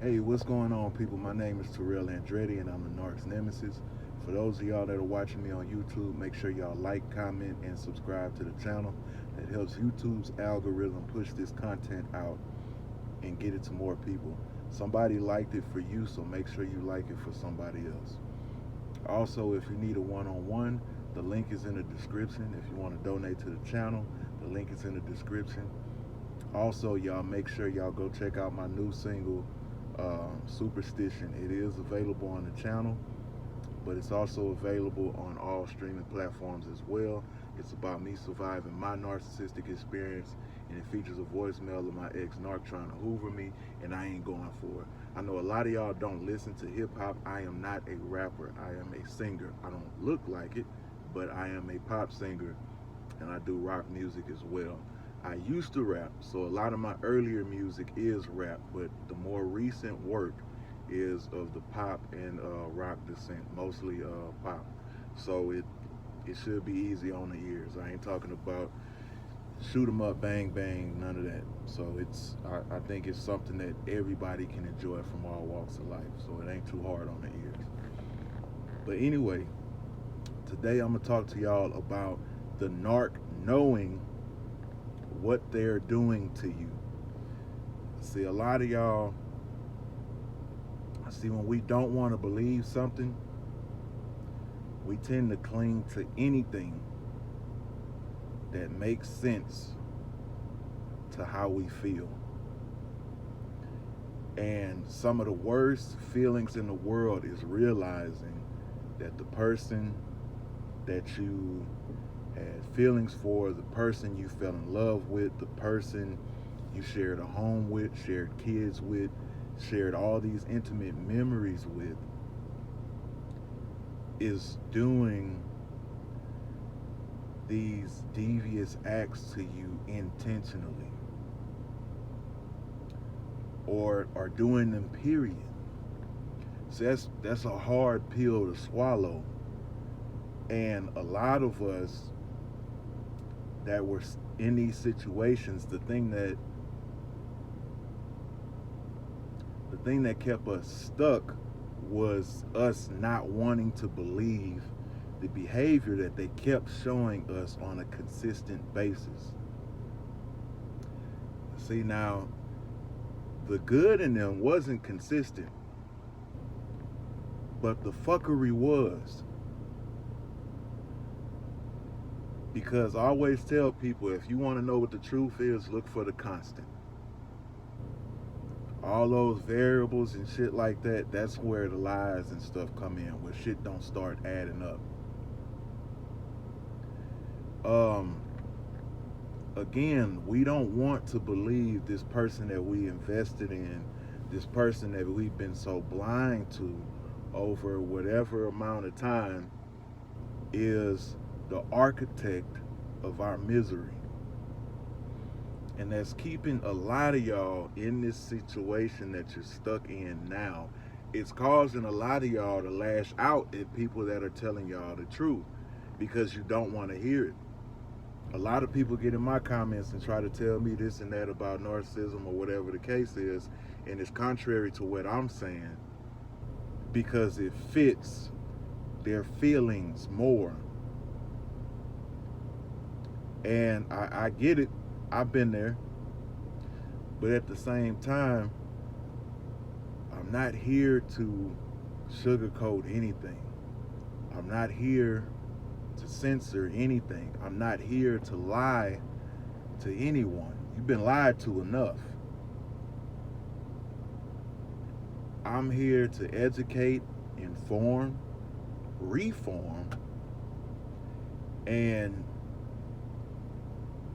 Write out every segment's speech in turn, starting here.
Hey, what's going on, people? My name is Terrell Andretti, and I'm the Narc's Nemesis. For those of y'all that are watching me on YouTube, make sure y'all like, comment, and subscribe to the channel. That helps YouTube's algorithm push this content out and get it to more people. Somebody liked it for you, so make sure you like it for somebody else. Also, if you need a one-on-one, the link is in the description. If you want to donate to the channel, the link is in the description. Also, y'all make sure y'all go check out my new single, Superstition. It is available on the channel, but it's also available on all streaming platforms as well. It's about me surviving my narcissistic experience, and it features a voicemail of my ex narc trying to hoover me, and I ain't going for it. I know a lot of y'all don't listen to hip hop. I am not a rapper, I am a singer. I don't look like it, but I am a pop singer, and I do rock music as well. I used to rap, so a lot of my earlier music is rap, but the more recent work is of the pop and rock descent, mostly pop. So it should be easy on the ears. I ain't talking about shoot 'em up, bang bang, none of that. So I think it's something that everybody can enjoy from all walks of life. So it ain't too hard on the ears. But anyway, today I'm gonna talk to y'all about the narc knowing what they're doing to you. See, a lot of y'all, see, when we don't want to believe something, we tend to cling to anything that makes sense to how we feel. And some of the worst feelings in the world is realizing that the person that you had feelings for, the person you fell in love with, the person you shared a home with, shared kids with, shared all these intimate memories with, is doing these devious acts to you intentionally, or are doing them, period. So that's a hard pill to swallow. And a lot of us that were in these situations, the thing that kept us stuck was us not wanting to believe the behavior that they kept showing us on a consistent basis. See, now, the good in them wasn't consistent, but the fuckery was. Because I always tell people, if you want to know what the truth is, look for the constant. All those variables and shit like that, that's where the lies and stuff come in, where shit don't start adding up. Again, we don't want to believe this person that we invested in, this person that we've been so blind to over whatever amount of time, is the architect of our misery. And that's keeping a lot of y'all in this situation that you're stuck in now. It's causing a lot of y'all to lash out at people that are telling y'all the truth because you don't want to hear it. A lot of people get in my comments and try to tell me this and that about narcissism or whatever the case is, and it's contrary to what I'm saying because it fits their feelings more. And I get it. I've been there. But at the same time, I'm not here to sugarcoat anything. I'm not here to censor anything. I'm not here to lie to anyone. You've been lied to enough. I'm here to educate, inform, reform, and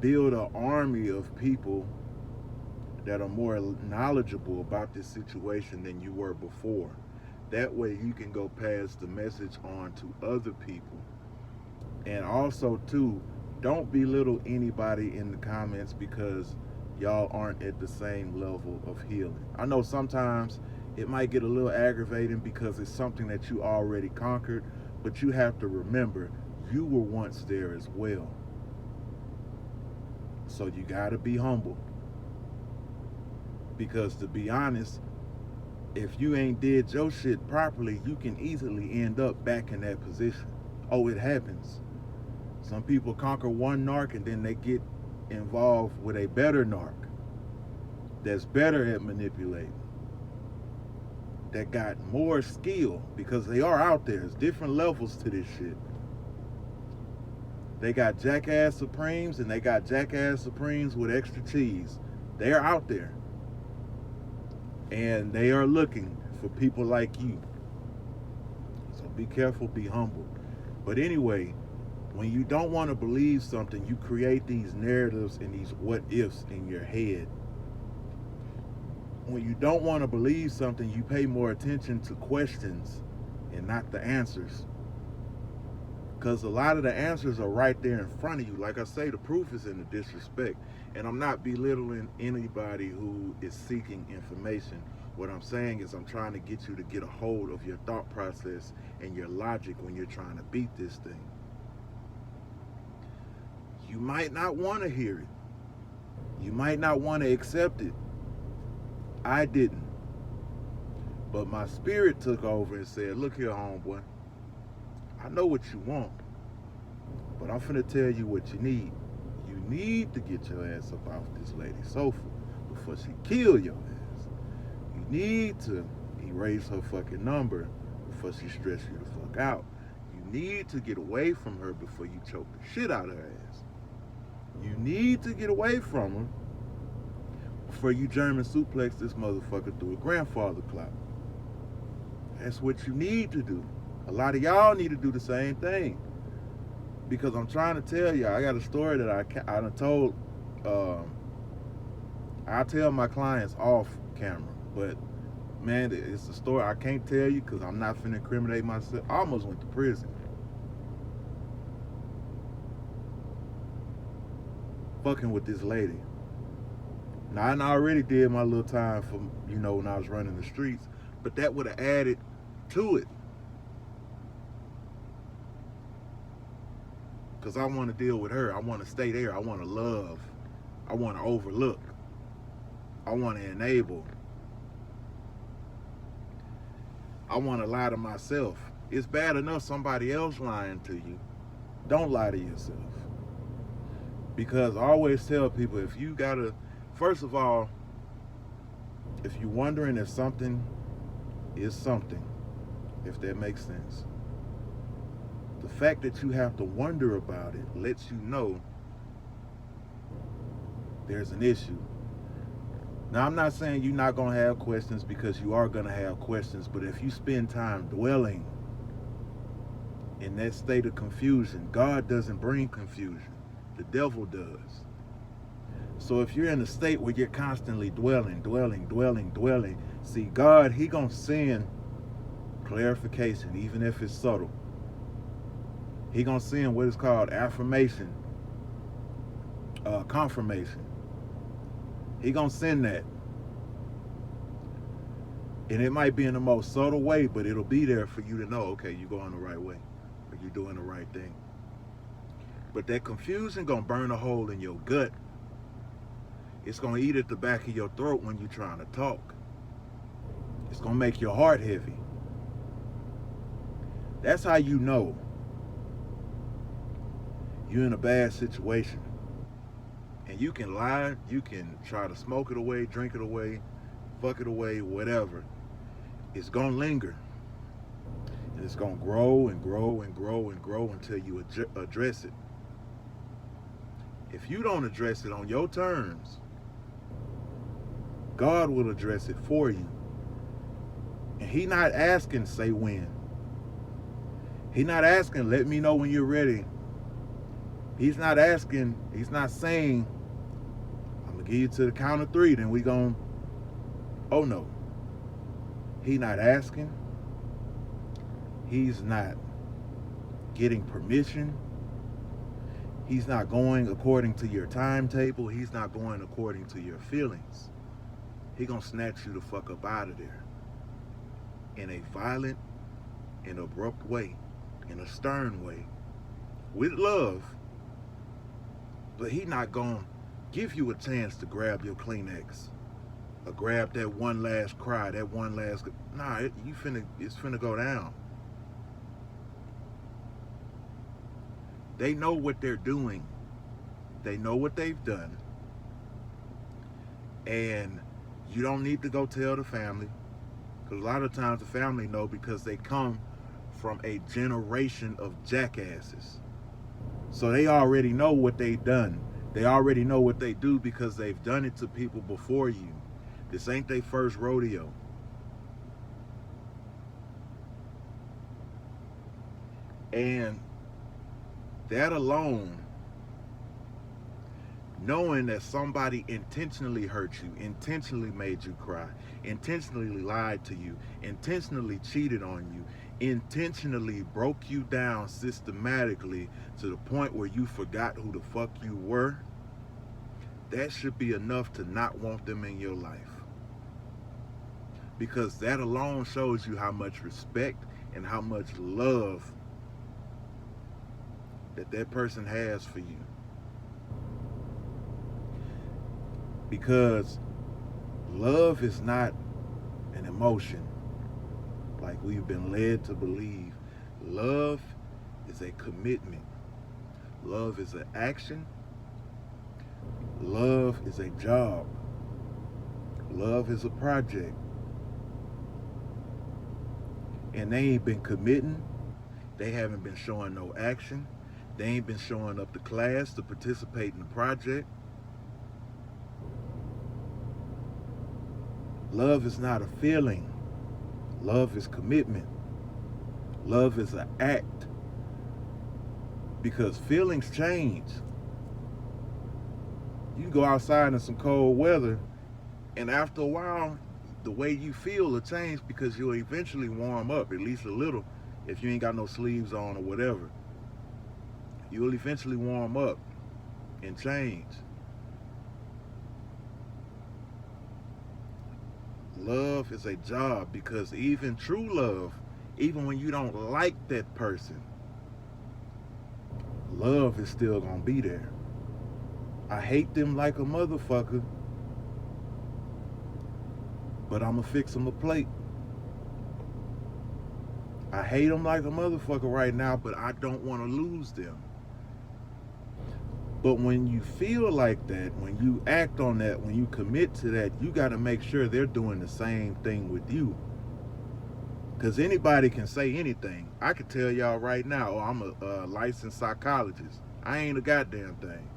build an army of people that are more knowledgeable about this situation than you were before. That way you can go pass the message on to other people. And also too, don't belittle anybody in the comments because y'all aren't at the same level of healing. I know sometimes it might get a little aggravating because it's something that you already conquered, but you have to remember you were once there as well. So you gotta be humble. Because to be honest, if you ain't did your shit properly, you can easily end up back in that position. Oh, it happens. Some people conquer one narc and then they get involved with a better narc that's better at manipulating, that got more skill, because they are out there. There's different levels to this shit. They got jackass supremes and they got jackass supremes with extra cheese. They are out there. And they are looking for people like you. So be careful, be humble. But anyway, when you don't want to believe something, you create these narratives and these what ifs in your head. When you don't want to believe something, you pay more attention to questions and not the answers. Because a lot of the answers are right there in front of you. Like I say, the proof is in the disrespect. And I'm not belittling anybody who is seeking information. What I'm saying is I'm trying to get you to get a hold of your thought process and your logic when you're trying to beat this thing. You might not want to hear it. You might not want to accept it. I didn't. But my spirit took over and said, look here, homeboy. I know what you want, but I'm finna tell you what you need. You need to get your ass up off this lady's sofa before she kill your ass. You need to erase her fucking number before she stress you the fuck out. You need to get away from her before you choke the shit out of her ass. You need to get away from her before you German suplex this motherfucker through a grandfather clock. That's what you need to do. A lot of y'all need to do the same thing. Because I'm trying to tell you, I got a story that I done told. I tell my clients off camera, but man, it's a story I can't tell you because I'm not finna incriminate myself. I almost went to prison. Fucking with this lady. Now, I already did my little time for, when I was running the streets, but that would have added to it. Because I want to deal with her. I want to stay there. I want to love. I want to overlook. I want to enable. I want to lie to myself. It's bad enough somebody else lying to you. Don't lie to yourself. Because I always tell people, if you gotta, first of all, if you're wondering if something is something, if that makes sense, the fact that you have to wonder about it lets you know there's an issue. Now, I'm not saying you're not going to have questions, because you are going to have questions, but if you spend time dwelling in that state of confusion, God doesn't bring confusion. The devil does. So if you're in a state where you're constantly dwelling, see, God, he going to send clarification, even if it's subtle. He gonna send what is called affirmation, confirmation. He gonna send that. And it might be in the most subtle way, but it'll be there for you to know, okay, you're going the right way, or you're doing the right thing. But that confusion gonna burn a hole in your gut. It's gonna eat at the back of your throat when you're trying to talk. It's gonna make your heart heavy. That's how you know you're in a bad situation. And you can lie, you can try to smoke it away, drink it away, fuck it away, whatever. It's gonna linger. And it's gonna grow and grow and grow and grow until you address it. If you don't address it on your terms, God will address it for you. And he not asking, say when. He not asking, let me know when you're ready. He's not asking, he's not saying, I'm going to give you to the count of 3, then we going to, oh no. He not asking. He's not getting permission. He's not going according to your timetable. He's not going according to your feelings. He going to snatch you the fuck up out of there. In a violent and abrupt way. In a stern way. With love. But he not gonna give you a chance to grab your Kleenex or grab that one last cry, that one last. Nah, it's finna go down. They know what they're doing. They know what they've done. And you don't need to go tell the family. Because a lot of times the family know because they come from a generation of jackasses. So they already know what they've done. They already know what they do because they've done it to people before you. This ain't their first rodeo. And that alone, knowing that somebody intentionally hurt you, intentionally made you cry, intentionally lied to you, intentionally cheated on you, intentionally broke you down systematically to the point where you forgot who the fuck you were, that should be enough to not want them in your life. Because that alone shows you how much respect and how much love that person has for you. Because love is not an emotion like we've been led to believe. Love is a commitment. Love is an action. Love is a job. Love is a project. And they ain't been committing. They haven't been showing no action. They ain't been showing up to class to participate in the project. Love is not a feeling. Love is commitment. Love is an act. Because feelings change. You can go outside in some cold weather, and after a while, the way you feel will change because you'll eventually warm up, at least a little, if you ain't got no sleeves on or whatever. You'll eventually warm up and change. Love is a job because even true love, even when you don't like that person, love is still gonna be there. I hate them like a motherfucker, but I'ma fix them a plate. I hate them like a motherfucker right now, but I don't want to lose them. But when you feel like that, when you act on that, when you commit to that, you got to make sure they're doing the same thing with you. Because anybody can say anything. I could tell y'all right now, oh, I'm a licensed psychologist. I ain't a goddamn thing.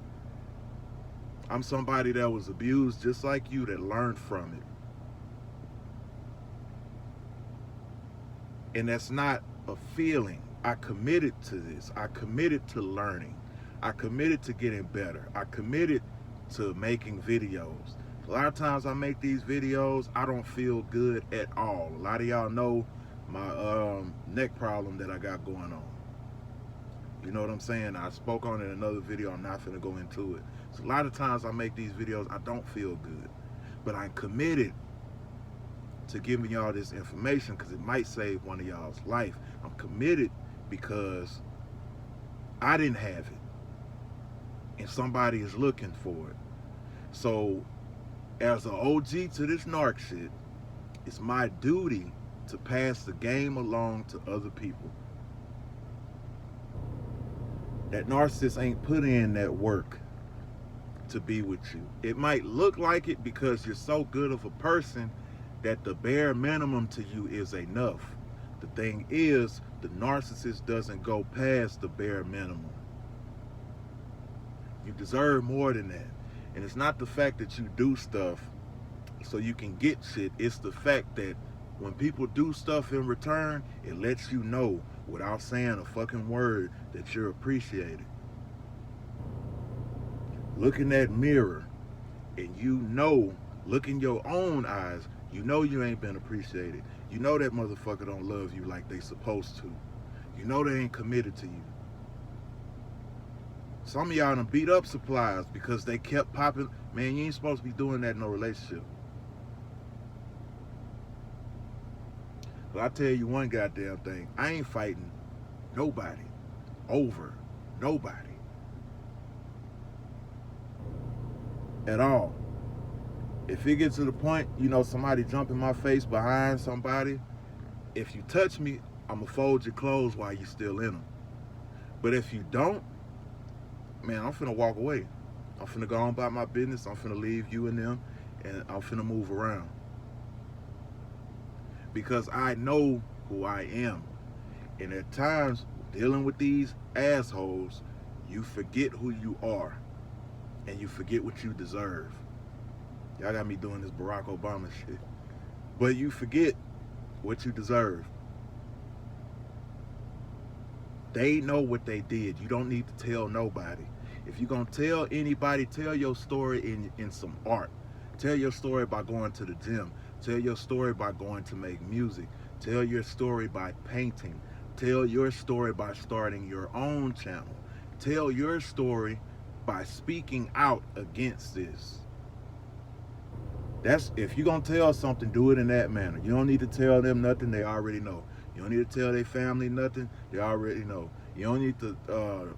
I'm somebody that was abused just like you that learned from it. And that's not a feeling. I committed to this. I committed to learning. I committed to getting better. I committed to making videos. A lot of times I make these videos, I don't feel good at all. A lot of y'all know my neck problem that I got going on. You know what I'm saying? I spoke on it in another video. I'm not finna go into it. So a lot of times I make these videos, I don't feel good. But I'm committed to giving y'all this information because it might save one of y'all's life. I'm committed because I didn't have it. And somebody is looking for it. So, as an OG to this narc shit, it's my duty to pass the game along to other people. That narcissist ain't put in that work to be with you. It might look like it because you're so good of a person that the bare minimum to you is enough. The thing is, the narcissist doesn't go past the bare minimum. You deserve more than that. And it's not the fact that you do stuff so you can get shit. It's the fact that when people do stuff in return, it lets you know without saying a fucking word that you're appreciated. Look in that mirror and you know, look in your own eyes, you know you ain't been appreciated. You know that motherfucker don't love you like they supposed to. You know they ain't committed to you. Some of y'all done beat up suppliers because they kept popping. Man, you ain't supposed to be doing that in no relationship. But I tell you one goddamn thing. I ain't fighting nobody over nobody. At all. If it gets to the point, you know, somebody jump in my face behind somebody, if you touch me, I'm going to fold your clothes while you're still in them. But if you don't, man, I'm finna walk away. I'm finna go on about my business. I'm finna leave you and them, and I'm finna move around. Because I know who I am. And at times, dealing with these assholes, you forget who you are. And you forget what you deserve. Y'all got me doing this Barack Obama shit. But you forget what you deserve. They know what they did. You don't need to tell nobody. If you're going to tell anybody, tell your story in some art. Tell your story by going to the gym. Tell your story by going to make music. Tell your story by painting. Tell your story by starting your own channel. Tell your story by speaking out against this. That's if you're gonna tell something, do it in that manner. You don't need to tell them nothing, they already know. You don't need to tell their family nothing, they already know. You don't need to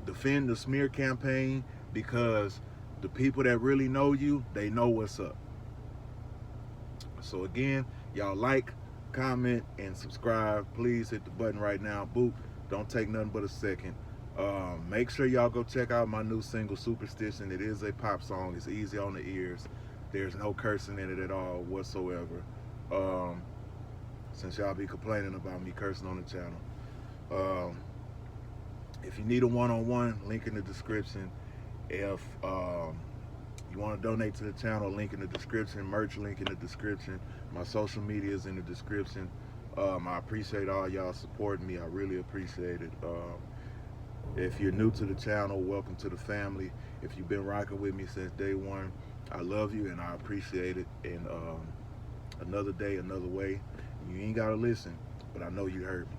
defend the smear campaign, because the people that really know you, they know what's up. So again, y'all like, comment, and subscribe. Please hit the button right now. Boop. Don't take nothing but a second. Make sure y'all go check out my new single, Superstition. It is a pop song. It's easy on the ears. There's no cursing in it at all whatsoever. Since y'all be complaining about me cursing on the channel. If you need a one-on-one, link in the description. If you want to donate to the channel, link in the description. Merch link in the description. My social media is in the description. I appreciate all y'all supporting me. I really appreciate it. If you're new to the channel, welcome to the family. If you've been rocking with me since day one, I love you and I appreciate it. And another day, another way. You ain't got to listen, but I know you heard me.